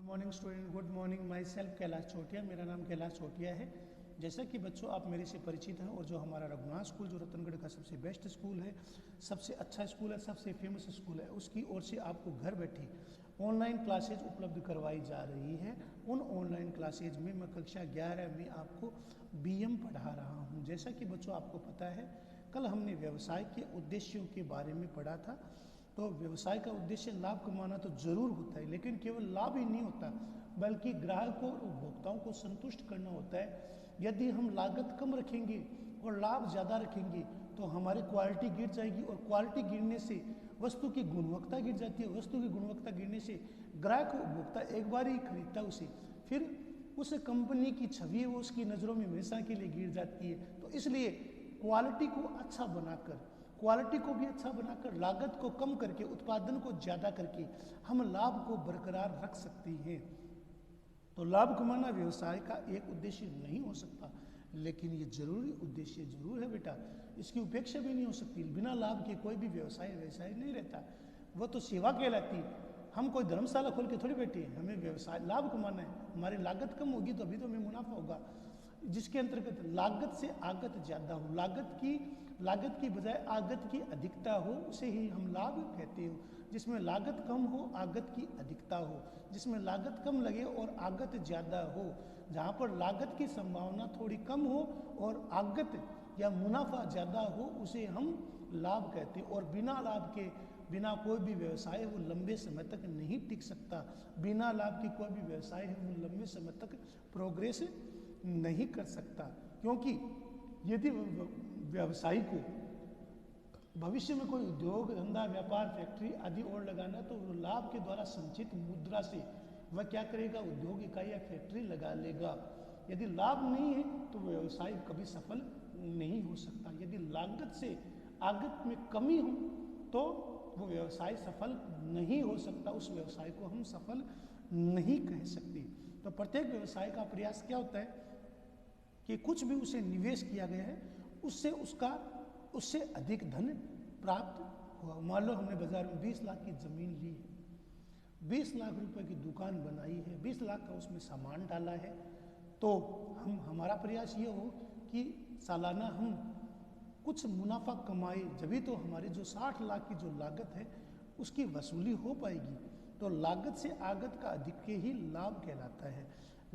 Good morning student, good morning. Myself Kailash Chotia, मेरा नाम कैलाश चोटिया है। जैसा कि बच्चों आप मेरे से परिचित हैं और जो हमारा रघुनाथ स्कूल जो रतनगढ़ का सबसे बेस्ट स्कूल है, सबसे अच्छा स्कूल है, सबसे फेमस स्कूल है, उसकी ओर से आपको घर बैठे ऑनलाइन क्लासेज उपलब्ध करवाई जा रही है। उन ऑनलाइन क्लासेज में मैं कक्षा 11 में आपको बीएम पढ़ा रहा हूँ। जैसा कि बच्चों आपको पता है, कल हमने व्यवसाय के उद्देश्यों के बारे में पढ़ा था। तो व्यवसाय का उद्देश्य लाभ कमाना तो जरूर होता है, लेकिन केवल लाभ ही नहीं होता, बल्कि ग्राहकों और उपभोक्ताओं को संतुष्ट करना होता है। यदि हम लागत कम रखेंगे और लाभ ज़्यादा रखेंगे तो हमारी क्वालिटी गिर जाएगी, और क्वालिटी गिरने से वस्तु की गुणवत्ता गिर जाती है। वस्तु की गुणवत्ता गिरने से ग्राहक उपभोक्ता एक बार ही खरीदता उसे, फिर उस कंपनी की छवि वो उसकी नज़रों में हमेशा के लिए गिर जाती है। तो इसलिए क्वालिटी को अच्छा बनाकर, क्वालिटी को भी अच्छा बनाकर, लागत को कम करके, उत्पादन को ज़्यादा करके हम लाभ को बरकरार रख सकते हैं। तो लाभ कमाना व्यवसाय का एक उद्देश्य नहीं हो सकता, लेकिन ये जरूरी उद्देश्य जरूर है बेटा। इसकी उपेक्षा भी नहीं हो सकती। बिना लाभ के कोई भी व्यवसाय व्यवसाय नहीं रहता, वो तो सेवा कहलाती है। हम कोई धर्मशाला खोल के थोड़ी बैठे हैं, हमें व्यवसाय लाभ कमाना है। हमारी लागत कम होगी तो अभी तो हमें मुनाफा होगा, जिसके अंतर्गत लागत से आगत ज़्यादा हो, लागत की बजाय आगत की अधिकता हो, उसे ही हम लाभ कहते हो। जिसमें लागत कम हो, आगत की अधिकता हो, जिसमें लागत कम लगे और आगत ज़्यादा हो, जहाँ पर लागत की संभावना थोड़ी कम हो और आगत या मुनाफा ज़्यादा हो, उसे हम लाभ कहते हैं। और बिना लाभ के, बिना कोई भी व्यवसाय वो लंबे समय तक नहीं टिक सकता। बिना लाभ के कोई भी व्यवसाय है वो लंबे समय तक प्रोग्रेस नहीं कर सकता, क्योंकि यदि व्यवसायी को भविष्य में कोई उद्योग धंधा, व्यापार, फैक्ट्री आदि और लगाना, तो वो लाभ के द्वारा संचित मुद्रा से वह क्या करेगा, उद्योग इकाई या फैक्ट्री लगा लेगा। यदि लाभ नहीं है तो व्यवसाय कभी सफल नहीं हो सकता। यदि लागत से आगत में कमी हो तो वो व्यवसाय सफल नहीं हो सकता, उस व्यवसाय को हम सफल नहीं कह सकते। तो प्रत्येक व्यवसाय का प्रयास क्या होता है कि कुछ भी उसे निवेश किया गया है उससे अधिक धन प्राप्त हुआ। मान लो हमने बाजार में 20 लाख की ज़मीन ली है, 20 लाख रुपए की दुकान बनाई है, 20 लाख का उसमें सामान डाला है, तो हमारा प्रयास ये हो कि सालाना हम कुछ मुनाफा कमाए, जभी तो हमारी जो 60 लाख की जो लागत है उसकी वसूली हो पाएगी। तो लागत से आगत का अधिक के ही लाभ कहलाता है।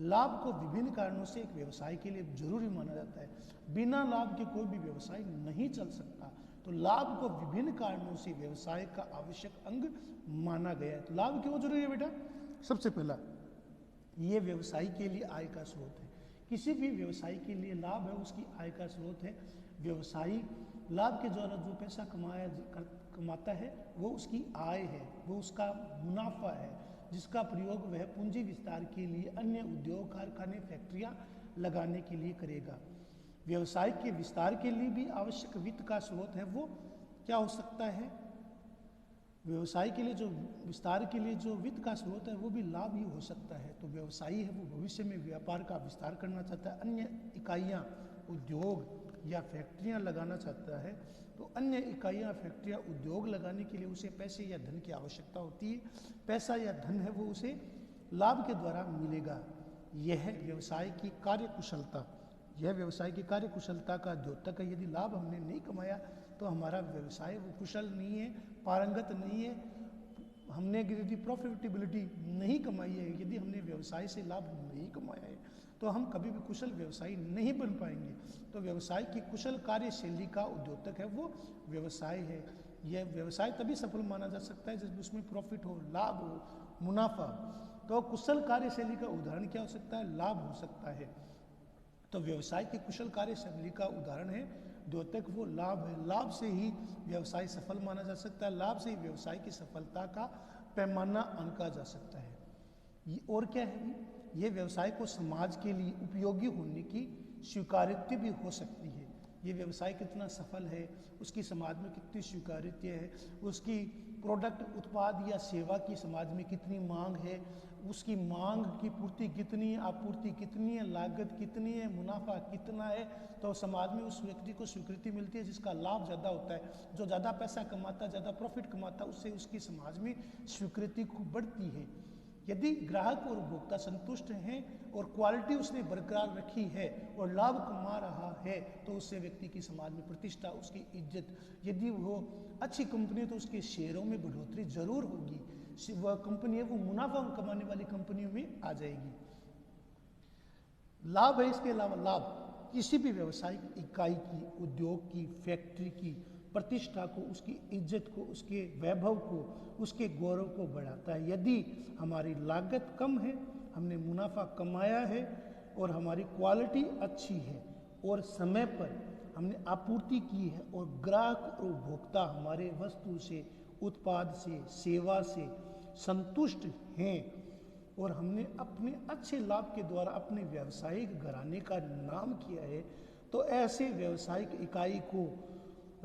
लाभ को विभिन्न कारणों से एक व्यवसाय के लिए जरूरी माना जाता है। बिना लाभ के कोई भी व्यवसाय नहीं चल सकता। तो लाभ को विभिन्न कारणों से व्यवसाय का आवश्यक अंग माना गया है। तो लाभ क्यों जरूरी है बेटा? सबसे पहला, ये व्यवसाय के लिए आय का स्रोत है। किसी भी व्यवसाय के लिए लाभ है उसकी आय का स्रोत है। व्यवसायी लाभ के द्वारा जो पैसा कमाता है वो उसकी आय है, वो उसका मुनाफा है, जिसका प्रयोग वह पूंजी विस्तार के लिए, अन्य उद्योग, कारखाने, फैक्ट्रियां लगाने के लिए करेगा। व्यवसाय के विस्तार के लिए भी आवश्यक वित्त का स्रोत है, वो क्या हो सकता है? व्यवसाय के लिए जो विस्तार के लिए जो वित्त का स्रोत है वो भी लाभ ही हो सकता है। तो व्यवसायी है वो भविष्य में व्यापार का विस्तार करना चाहता है, अन्य इकाइयाँ, उद्योग या फैक्ट्रियाँ लगाना चाहता है, तो अन्य इकाइयाँ, फैक्ट्रियाँ, उद्योग लगाने के लिए उसे पैसे या धन की आवश्यकता होती है। पैसा या धन है वो उसे लाभ के द्वारा मिलेगा। यह है व्यवसाय की कार्यकुशलता। यह व्यवसाय की कार्यकुशलता का द्योतक है। यदि लाभ हमने नहीं कमाया तो हमारा व्यवसाय वो कुशल नहीं है, पारंगत नहीं है। हमने यदि प्रॉफिटेबिलिटी नहीं कमाई है, यदि हमने व्यवसाय से लाभ नहीं कमाया है, तो हम कभी भी कुशल व्यवसायी नहीं बन पाएंगे। तो व्यवसाय की कुशल कार्यशैली का उद्योतक है वो व्यवसाय है। यह व्यवसाय तभी सफल माना जा सकता है जब उसमें प्रॉफिट हो, लाभ हो, मुनाफा। तो कुशल कार्यशैली का उदाहरण क्या हो सकता है? लाभ हो सकता है। तो व्यवसाय की कुशल कार्यशैली का उदाहरण है द्योतक, वो लाभ है। लाभ से ही व्यवसाय सफल माना जा सकता है, लाभ से ही व्यवसाय की सफलता का पैमाना आंका जा सकता है। ये और क्या है? ये व्यवसाय को समाज के लिए उपयोगी होने की स्वीकार्यता भी हो सकती है। ये व्यवसाय कितना सफल है, उसकी समाज में कितनी स्वीकार्यता है, उसकी प्रोडक्ट, उत्पाद या सेवा की समाज में कितनी मांग है, उसकी मांग की पूर्ति कितनी है, आपूर्ति कितनी है, लागत कितनी है, मुनाफा कितना है, तो समाज में उस व्यक्ति को स्वीकृति मिलती है जिसका लाभ ज़्यादा होता है। जो ज़्यादा पैसा कमाता, ज़्यादा प्रॉफिट कमाता, उससे उसकी समाज में स्वीकृति खूब बढ़ती है। यदि ग्राहक और उपभोक्ता संतुष्ट हैं और क्वालिटी उसने बरकरार रखी है और लाभ कमा रहा है, तो उससे व्यक्ति की समाज में प्रतिष्ठा, उसकी इज्जत, यदि वो अच्छी कंपनी है तो उसके शेयरों में बढ़ोतरी जरूर होगी, वह कंपनी है वो मुनाफा कमाने वाली कंपनियों में आ जाएगी। लाभ है, इसके अलावा लाभ किसी भी व्यावसायिक इकाई की, उद्योग की, फैक्ट्री की प्रतिष्ठा को, उसकी इज्जत को, उसके वैभव को, उसके गौरव को बढ़ाता है। यदि हमारी लागत कम है, हमने मुनाफा कमाया है और हमारी क्वालिटी अच्छी है और समय पर हमने आपूर्ति की है और ग्राहक और उपभोक्ता हमारे वस्तु से, उत्पाद से, सेवा से संतुष्ट हैं और हमने अपने अच्छे लाभ के द्वारा अपने व्यावसायिक घराने का नाम किया है, तो ऐसे व्यावसायिक इकाई को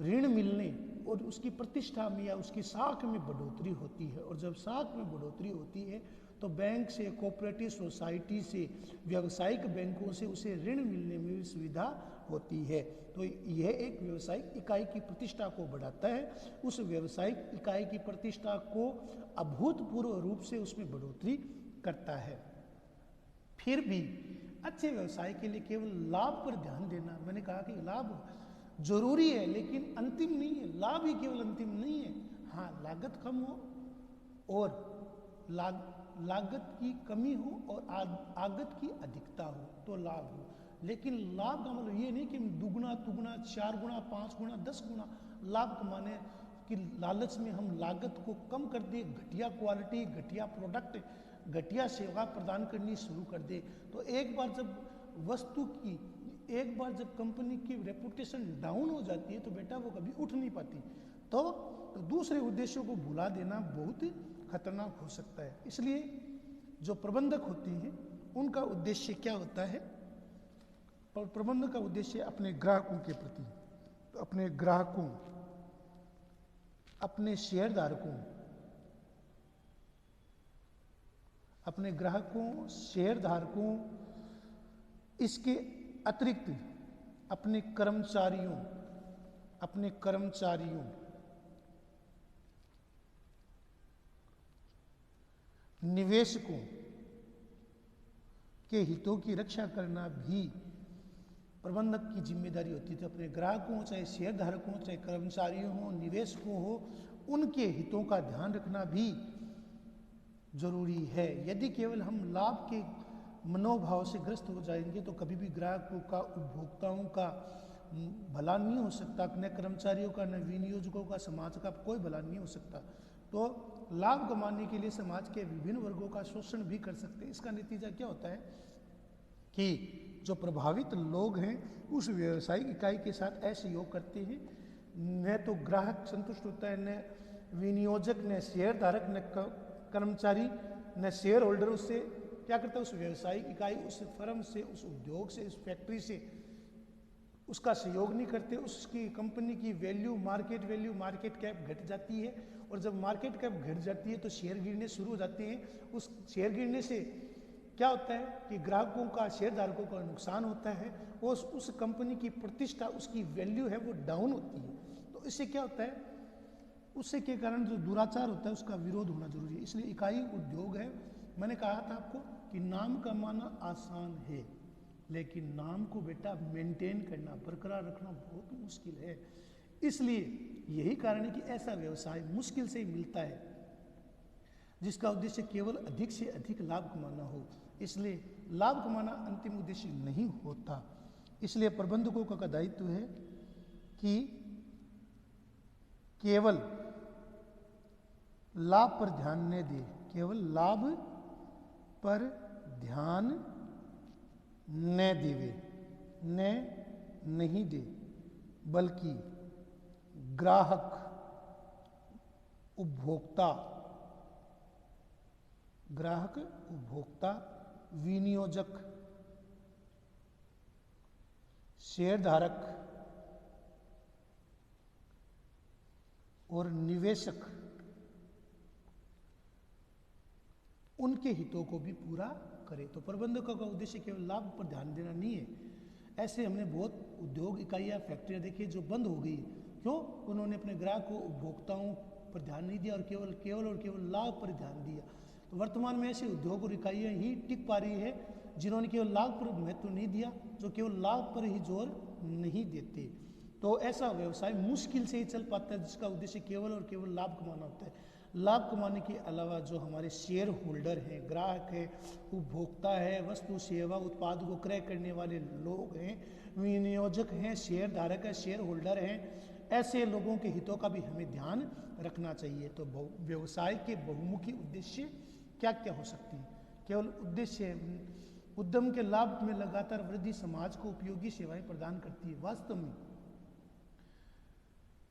ऋण मिलने और उसकी प्रतिष्ठा में या उसकी साख में बढ़ोतरी होती है। और जब साख में बढ़ोतरी होती है तो बैंक से, कोऑपरेटिव सोसाइटी से, व्यावसायिक बैंकों से उसे ऋण मिलने में भी सुविधा होती है। तो यह एक व्यावसायिक इकाई की प्रतिष्ठा को बढ़ाता है, उस व्यावसायिक इकाई की प्रतिष्ठा को अभूतपूर्व रूप से उसमें बढ़ोतरी करता है। फिर भी अच्छे व्यवसाय के लिए केवल लाभ पर ध्यान देना, मैंने कहा कि लाभ जरूरी है लेकिन अंतिम नहीं है, लाभ ही केवल अंतिम नहीं है। हाँ, लागत कम हो और लागत की कमी हो और आगत की अधिकता हो तो लाभ हो, लेकिन लाभ का मतलब ये नहीं कि दुगुना, तुगुना, 4 गुना, 5 गुना, 10 गुना लाभ कमाने की लालच में हम लागत को कम कर दे, घटिया क्वालिटी, घटिया प्रोडक्ट, घटिया सेवा प्रदान करनी शुरू कर दे। तो एक बार जब कंपनी की रेपुटेशन डाउन हो जाती है तो बेटा वो कभी उठ नहीं पाती, तो दूसरे उद्देश्यों को भुला देना बहुत खतरनाक हो सकता है। इसलिए जो प्रबंधक होते हैं उनका उद्देश्य क्या होता है? प्रबंधक का उद्देश्य अपने ग्राहकों के प्रति, तो अपने ग्राहकों, अपने शेयरधारकों, अपने ग्राहकों, शेयरधारकों, इसके अतिरिक्त अपने कर्मचारियों, निवेशकों के हितों की रक्षा करना भी प्रबंधक की जिम्मेदारी होती थी। अपने ग्राहकों, चाहे शेयरधारकों, चाहे कर्मचारियों हो, निवेशकों हो, उनके हितों का ध्यान रखना भी जरूरी है। यदि केवल हम लाभ के मनोभाव से ग्रस्त हो जाएंगे तो कभी भी ग्राहकों का, उपभोक्ताओं का भला नहीं हो सकता, न कर्मचारियों का, न विनियोजकों का, समाज का कोई भला नहीं हो सकता। तो लाभ कमाने के लिए समाज के विभिन्न वर्गों का शोषण भी कर सकते हैं। इसका नतीजा क्या होता है कि जो प्रभावित लोग हैं उस व्यावसायिक इकाई के साथ असहयोग करते हैं, न तो ग्राहक संतुष्ट होता है, न विनियोजक, न शेयरधारक, न कर्मचारी, न शेयर होल्डर उससे क्या करता है, उस व्यावसायिक इकाई, उस फर्म से, उस उद्योग से, उस फैक्ट्री से उसका सहयोग नहीं करते। उसकी कंपनी की वैल्यू, मार्केट कैप घट जाती है और जब मार्केट कैप घट जाती है तो शेयर गिरने शुरू हो जाते हैं। उस शेयर गिरने से क्या होता है कि ग्राहकों का, शेयरधारकों का नुकसान होता है और उस कंपनी की प्रतिष्ठा, उसकी वैल्यू है वो डाउन होती है। तो इससे क्या होता है, उससे के कारण जो दुराचार होता है उसका विरोध होना जरूरी है। इसलिए इकाई उद्योग है, मैंने कहा था आपको कि नाम कमाना आसान है लेकिन नाम को बेटा मेंटेन करना, बरकरार रखना बहुत मुश्किल है। इसलिए यही कारण है कि ऐसा व्यवसाय मुश्किल से ही मिलता है जिसका उद्देश्य केवल अधिक से अधिक लाभ कमाना हो। इसलिए लाभ कमाना अंतिम उद्देश्य नहीं होता। इसलिए प्रबंधकों का दायित्व है कि केवल लाभ पर ध्यान न दे, केवल लाभ पर ध्यान न देवे, नहीं दे, बल्कि ग्राहक, उपभोक्ता, विनियोजक, शेयरधारक और निवेशक, उनके हितों को भी पूरा करे। तो प्रबंधकों का उद्देश्य केवल लाभ पर ध्यान देना नहीं है। ऐसे हमने बहुत उद्योग इकाइयाँ, फैक्ट्रियाँ देखी जो बंद हो गई। क्यों? उन्होंने अपने ग्राहकों, उपभोक्ताओं पर ध्यान नहीं दिया और केवल लाभ पर ध्यान दिया। वर्तमान में ऐसे उद्योग और इकाइयाँ ही टिक पा रही है जिन्होंने केवल लाभ पर महत्व नहीं दिया, जो केवल लाभ पर ही जोर नहीं देते। तो ऐसा व्यवसाय मुश्किल से ही चल पाता है जिसका उद्देश्य केवल और केवल लाभ कमाना होता है। लाभ कमाने के अलावा जो हमारे शेयर होल्डर हैं, ग्राहक है, उपभोक्ता है, वस्तु सेवा उत्पाद को क्रय करने वाले लोग हैं, विनियोजक हैं, शेयर धारक है, शेयर होल्डर हैं, ऐसे लोगों के हितों का भी हमें ध्यान रखना चाहिए। तो व्यवसाय के बहुमुखी उद्देश्य क्या क्या हो सकती हैं? केवल उद्देश्य उद्यम के लाभ में लगातार वृद्धि समाज को उपयोगी सेवाएं प्रदान करती है। वास्तव में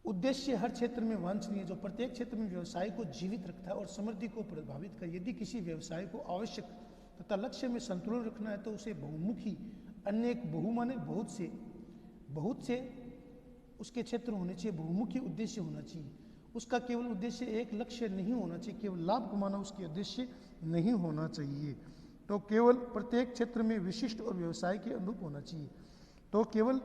उद्देश्य हर क्षेत्र में वांछनीय, जो प्रत्येक क्षेत्र में व्यवसाय को जीवित रखता है और समृद्धि को प्रभावित कर। यदि किसी व्यवसाय को आवश्यक तथा लक्ष्य में संतुलन रखना है तो उसे बहुमुखी, अनेक, बहुमाने बहुत से उसके क्षेत्र होने चाहिए, बहुमुखी उद्देश्य होना चाहिए। उसका केवल उद्देश्य एक लक्ष्य नहीं होना चाहिए, केवल लाभ कमाना उसके उद्देश्य नहीं होना चाहिए। तो केवल प्रत्येक क्षेत्र में विशिष्ट और व्यवसाय के अनुरूप होना चाहिए। तो केवल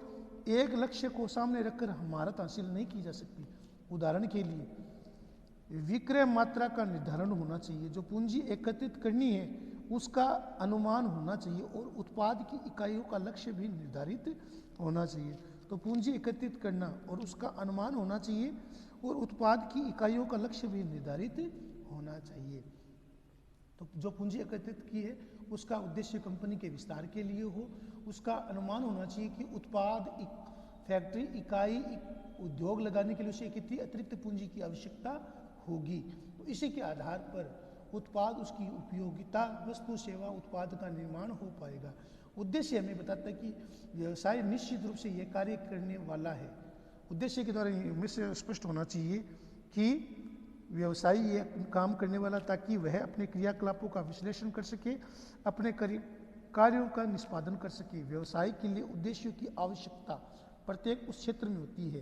एक लक्ष्य को सामने रखकर महारत हासिल नहीं की जा सकती। उदाहरण के लिए विक्रय मात्रा का निर्धारण होना चाहिए, जो पूंजी एकत्रित करनी है उसका अनुमान होना चाहिए और उत्पाद की इकाइयों का लक्ष्य भी निर्धारित होना चाहिए। तो पूंजी एकत्रित करना और उसका अनुमान होना चाहिए और उत्पाद की इकाइयों का लक्ष्य भी निर्धारित होना चाहिए। तो जो पूंजी एकत्रित की है उसका उद्देश्य कंपनी के विस्तार के लिए हो, उसका अनुमान होना चाहिए कि उत्पाद, फैक्ट्री, इकाई, उद्योग लगाने के लिए उसे कितनी अतिरिक्त पूंजी की आवश्यकता होगी। तो इसी के आधार पर उत्पाद, उसकी उपयोगिता, वस्तु सेवा उत्पाद का निर्माण हो पाएगा। उद्देश्य हमें बताता है कि व्यवसाय निश्चित रूप से यह कार्य करने वाला है। उद्देश्य के द्वारा हमें से स्पष्ट होना चाहिए कि व्यवसायी ये काम करने वाला ताकि वह अपने क्रियाकलापों का विश्लेषण कर सके, अपने कार्यों का निष्पादन कर सके। व्यवसाय के लिए उद्देश्यों की आवश्यकता प्रत्येक उस क्षेत्र में होती है,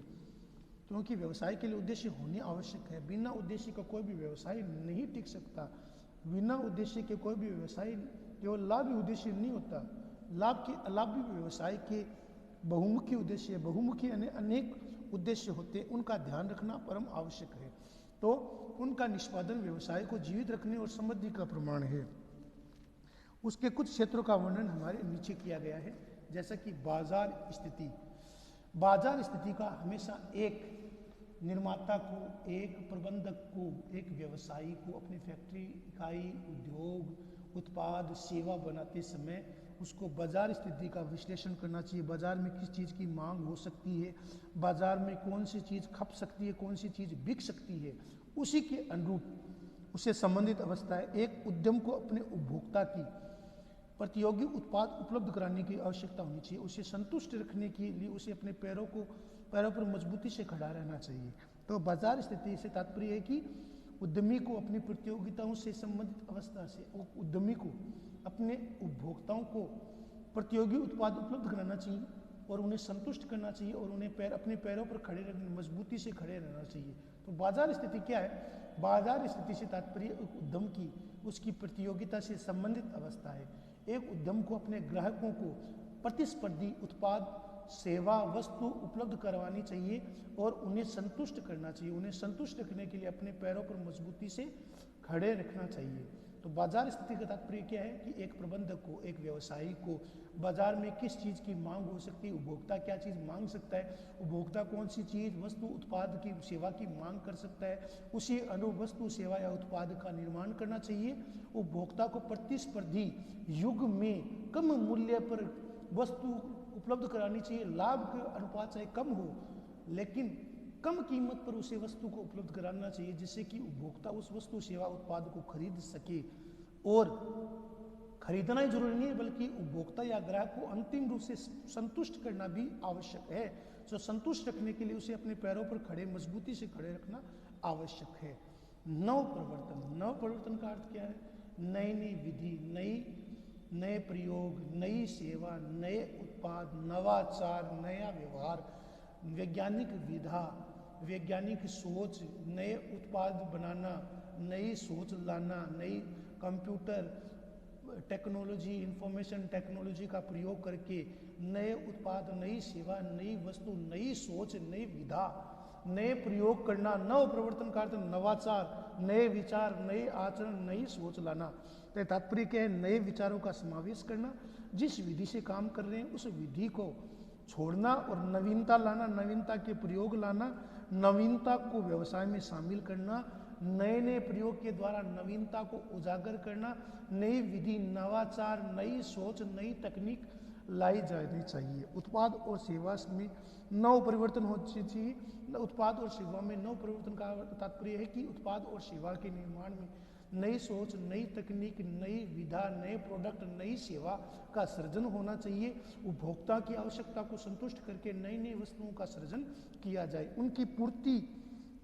क्योंकि व्यवसाय के लिए उद्देश्य होने आवश्यक है। बिना उद्देश्य का कोई भी व्यवसाय नहीं टिक सकता। बिना उद्देश्य के कोई भी व्यवसाय, केवल लाभ ही उद्देश्य नहीं होता, लाभ के अलावा भी व्यवसाय के बहुमुखी उद्देश्य, बहुमुखी अनेक उद्देश्य होते हैं, उनका ध्यान रखना परम आवश्यक है। तो उनका निष्पादन व्यवसाय को जीवित रखने और समृद्धि का प्रमाण है। उसके कुछ क्षेत्रों का वर्णन हमारे नीचे किया गया है, जैसा कि बाजार स्थिति। बाजार स्थिति का हमेशा एक निर्माता को, एक प्रबंधक को, एक व्यवसायी को अपनी फैक्ट्री, इकाई, उद्योग, उत्पाद, सेवा बनाते समय उसको बाजार स्थिति का विश्लेषण करना चाहिए। बाजार में किस चीज़ की मांग हो सकती है, बाजार में कौन सी चीज़ खप सकती है, कौन सी चीज़ बिक सकती है, उसी के अनुरूप उससे संबंधित अवस्थाएं एक उद्यम को अपने उपभोक्ता की प्रतियोगी उत्पाद उपलब्ध कराने की आवश्यकता होनी चाहिए। उसे संतुष्ट रखने के लिए उसे अपने पैरों पर मजबूती से खड़ा रहना चाहिए। तो बाजार स्थिति से तात्पर्य है कि उद्यमी को अपनी प्रतियोगिताओं से संबंधित अवस्था से उद्यमी को अपने उपभोक्ताओं को प्रतियोगी उत्पाद उपलब्ध कराना चाहिए और उन्हें संतुष्ट करना चाहिए और उन्हें अपने पैरों पर खड़े रहने, मजबूती से खड़े रहना चाहिए। तो बाजार स्थिति क्या है? बाजार स्थिति से तात्पर्य उद्यम की उसकी प्रतियोगिता से संबंधित अवस्था है। एक उद्यम को अपने ग्राहकों को प्रतिस्पर्धी उत्पाद, सेवा, वस्तु उपलब्ध करवानी चाहिए और उन्हें संतुष्ट करना चाहिए। उन्हें संतुष्ट रखने के लिए अपने पैरों पर मजबूती से खड़े रखना चाहिए। तो बाजार स्थिति का तात्पर्य क्या है कि एक प्रबंधक को, एक व्यवसायी को बाजार में किस चीज़ की मांग हो सकती है, उपभोक्ता क्या चीज़ मांग सकता है, उपभोक्ता कौन सी चीज़, वस्तु, उत्पाद की, सेवा की मांग कर सकता है, उसी अनुरूप वस्तु, सेवा या उत्पाद का निर्माण करना चाहिए। उपभोक्ता को प्रतिस्पर्धी युग में कम मूल्य पर वस्तु उपलब्ध करानी चाहिए। लाभ का अनुपात चाहे कम हो, लेकिन कम कीमत पर उसे वस्तु को उपलब्ध कराना चाहिए, जिससे कि उपभोक्ता उस वस्तु, सेवा, उत्पाद को खरीद सके। और खरीदना ही जरूरी नहीं है, बल्कि उपभोक्ता या ग्राहक को अंतिम रूप से संतुष्ट करना भी आवश्यक है। तो संतुष्ट रखने के लिए उसे अपने पैरों पर खड़े, मजबूती से खड़े रखना आवश्यक है। नव परिवर्तन का अर्थ क्या है? नई नई विधि, नए प्रयोग, नई सेवा, नए उत्पाद, नवाचार, नया व्यवहार, वैज्ञानिक विधा, वैज्ञानिक सोच, नए उत्पाद बनाना, नई सोच लाना, नई कंप्यूटर टेक्नोलॉजी, इंफॉर्मेशन टेक्नोलॉजी का प्रयोग करके नए उत्पाद, नई सेवा, नई वस्तु, नई सोच, नई विधा, नए प्रयोग करना, नव प्रवर्तन का अर्थ नवाचार, नए विचार, नए आचरण, नई सोच लाना। तो तात्पर्य क्या है? नए विचारों का समावेश करना, जिस विधि से काम कर रहे हैं उस विधि को छोड़ना और नवीनता लाना, नवीनता के प्रयोग लाना, नवीनता को व्यवसाय में शामिल करना, नए नए प्रयोग के द्वारा नवीनता को उजागर करना, नई विधि, नवाचार, नई सोच, नई तकनीक लाई जानी चाहिए। उत्पाद और सेवा में नव परिवर्तन होना चाहिए। उत्पाद और सेवा में नव परिवर्तन का तात्पर्य है कि उत्पाद और सेवा के निर्माण में नई सोच, नई तकनीक, नई विधा, नए प्रोडक्ट, नई सेवा का सृजन होना चाहिए। उपभोक्ता की आवश्यकता को संतुष्ट करके नई नई वस्तुओं का सृजन किया जाए। उनकी पूर्ति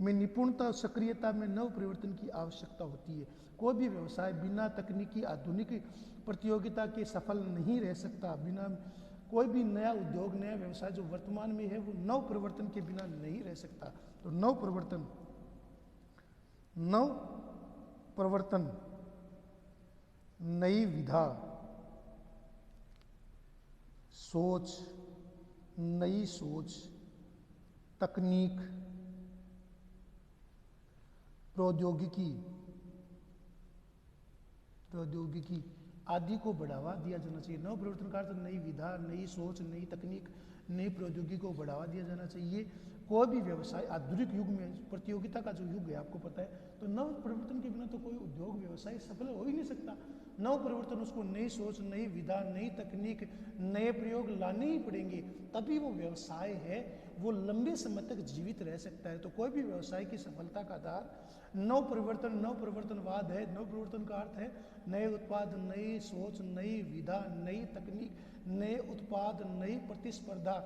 में निपुणता और सक्रियता में नव परिवर्तन की आवश्यकता होती है। कोई भी व्यवसाय बिना तकनीकी आधुनिक प्रतियोगिता के सफल नहीं रह सकता। बिना कोई भी नया उद्योग, नया व्यवसाय जो वर्तमान में है वो नव परिवर्तन के बिना नहीं रह सकता। तो नव परिवर्तन, नई विधा, सोच, नई सोच, तकनीक, प्रौद्योगिकी आदि को बढ़ावा दिया जाना चाहिए। नव परिवर्तन का अर्थ नई विधा, नई सोच, नई तकनीक, नई प्रौद्योगिकी को बढ़ावा दिया जाना चाहिए। कोई भी व्यवसाय आधुनिक युग में, प्रतियोगिता का जो युग है आपको पता है, तो नव परिवर्तन के बिना तो कोई उद्योग व्यवसाय सफल हो ही नहीं सकता। नव परिवर्तन, उसको नई सोच, नई विधा, नई तकनीक, नए प्रयोग लाने ही पड़ेंगे, तभी वो व्यवसाय है वो लंबे समय तक जीवित रह सकता है। तो कोई भी व्यवसाय की सफलता का आधार नव परिवर्तन, नव परिवर्तनवाद है। नव परिवर्तन का अर्थ है नए उत्पाद, नई सोच, नई विधा, नई तकनीक, नए उत्पाद, नई प्रतिस्पर्धा,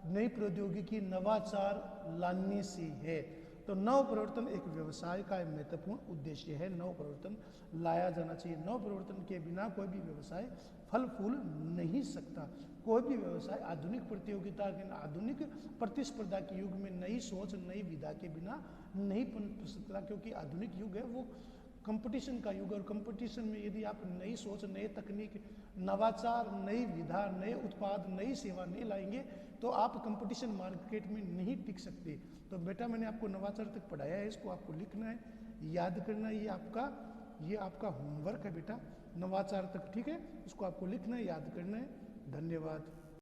नई प्रौद्योगिकी, नवाचार लाने से है। तो नव परिवर्तन एक व्यवसाय का महत्वपूर्ण उद्देश्य है। नव परिवर्तन लाया जाना चाहिए। नव परिवर्तन के बिना कोई भी व्यवसाय फल फूल नहीं सकता। कोई भी व्यवसाय आधुनिक प्रतियोगिता के, आधुनिक प्रतिस्पर्धा के युग में नई सोच, नई विधा के बिना नहीं पनप सकता, क्योंकि आधुनिक युग है वो कंपटीशन का युग है। और कंपटीशन में यदि आप नई सोच, नए तकनीक, नवाचार, नई विधा, नए उत्पाद, नई सेवा नहीं लाएंगे तो आप कंपटीशन मार्केट में नहीं टिक सकते। तो बेटा मैंने आपको नवाचार तक पढ़ाया है, इसको आपको लिखना है, याद करना है। ये आपका होमवर्क है बेटा, नवाचार तक, ठीक है? इसको आपको लिखना है, याद करना है। धन्यवाद।